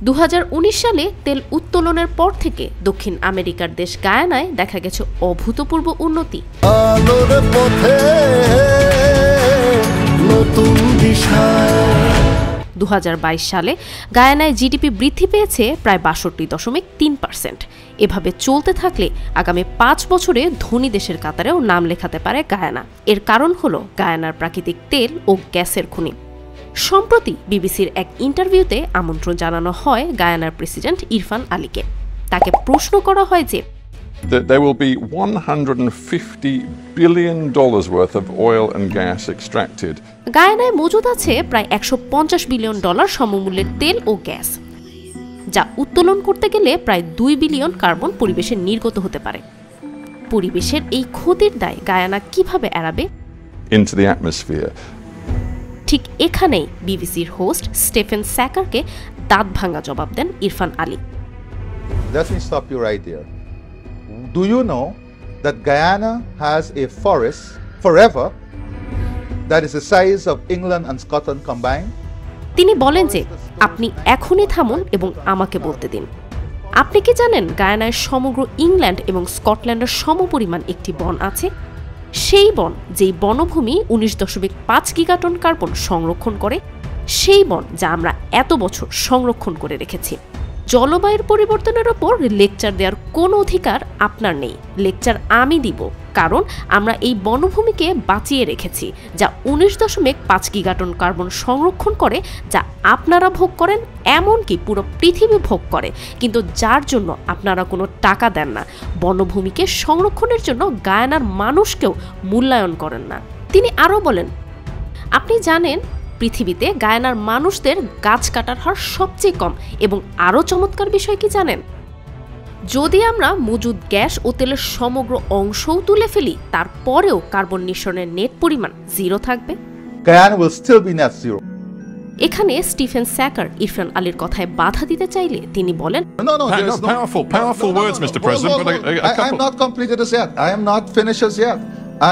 2019 সালে তেল উত্তোলনের পর থেকে দক্ষিণ আমেরিকার দেশ গায়ানায় দেখা গেছে অভূতপূর্ব উন্নতি। 2022 সালে গায়ানায় জিডিপি বৃদ্ধি পেয়েছে প্রায় 62.3%। এভাবে চলতে থাকলে আগামী 5 বছরে ধনী দেশের কাতারেও নাম লেখাতে পারে গায়ানা। এর কারণ হলো গায়ানার প্রাকৃতিক তেল ও গ্যাসের খনি। সম্প্রতি বিবিসির এক ইন্টারভিউতে আমন্ত্রণ জানানো হয় গায়ানার প্রেসিডেন্ট ইরফান আলীকে। তাকে প্রশ্ন করা হয় যে there will be $150 billion worth of oil and gas extracted. গায়ানায় মজুদ আছে প্রায় $150 বিলিয়ন সমমূল্যের তেল ও গ্যাস, যা উত্তোলন করতে গেলে প্রায় 2 বিলিয়ন কার্বন পরিবেশে নির্গত হতে পারে। পরিবেশের এই ক্ষতির দায় গায়ানা কিভাবে এড়াবে? Into the atmosphere. ঠিক এখানেই বিবিসির হোস্ট স্টেফেন স্যাকারকে দাঁত ভাঙা জবাব দেন Irfan Ali. Let me stop you right there. Do you know that Guyana has a forest forever that is the size of England and Scotland combined? তিনি বলেন যে আপনি এখনই থামুন এবং আমাকে বলতে দিন। আপনি কি জানেন গায়ানায় সমগ্র ইংল্যান্ড এবং স্কটল্যান্ডের সমপরিমাণ একটি বন আছে? সেই বন, যেই বনভূমি 19.5 গিগাটন কার্বন সংরক্ষণ করে, সেই বন যা আমরা এত বছর সংরক্ষণ করে রেখেছি। জলবায়ুর পরিবর্তনের ওপর লেকচার দেওয়ার কোনো অধিকার আপনার নেই। লেকচার আমি দিব, কারণ আমরা এই বনভূমিকে বাঁচিয়ে রেখেছি, যা 19.5 গিগাটন কার্বন সংরক্ষণ করে, যা আপনারা ভোগ করেন, এমনকি পুরো পৃথিবী ভোগ করে, কিন্তু যার জন্য আপনারা কোনো টাকা দেন না। বনভূমিকে সংরক্ষণের জন্য গায়ানার মানুষকেও মূল্যায়ন করেন না। তিনি আরও বলেন, আপনি জানেন পৃথিবীতে গায়ানার মানুষদের গাছ কাটার হার সবচেয়ে কম, এবং আরও চমৎকার বিষয় কি জানেন? যদি আমরা মজুদ গ্যাস ও তেলের সমগ্র অংশও তুলে ফেলি, তারপরেও কার্বন নিঃসরণের নেট পরিমাণ 0 থাকবে। Guyana will still be net zero. এখানে স্টিফেন স্যাকার ইরফান আলীর কথায় বাধা দিতে চাইলে তিনি বলেন, Powerful words, Mr. President, but a couple. I am not completed as yet. I am not finished as yet.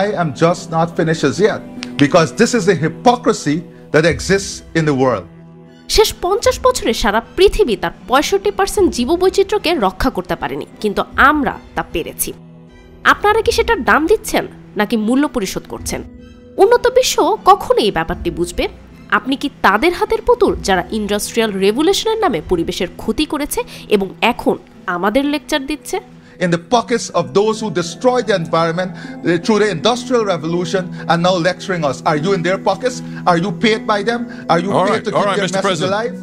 I am just not finished as yet, because this is a hypocrisy that exists in the world. শেষ 50 বছরে সারা পৃথিবী তার 65% জীববৈচিত্র্যকে রক্ষা করতে পারেনি, কিন্তু আমরা তা পেরেছি। আপনারা কি সেটার দাম দিচ্ছেন নাকি মূল্য পরিশোধ করছেন? উন্নত বিশ্ব কখনো এই ব্যাপারটি বুঝবে? আপনি কি তাদের হাতের পুতুল যারা ইন্ডাস্ট্রিয়াল রেভলিউশনের নামে পরিবেশের ক্ষতি করেছে এবং এখন আমাদের লেকচার দিচ্ছে? In the pockets of those who destroyed the environment through the Industrial Revolution and now lecturing us. Are you in their pockets? Are you paid by them? Are you paid to keep their message alive?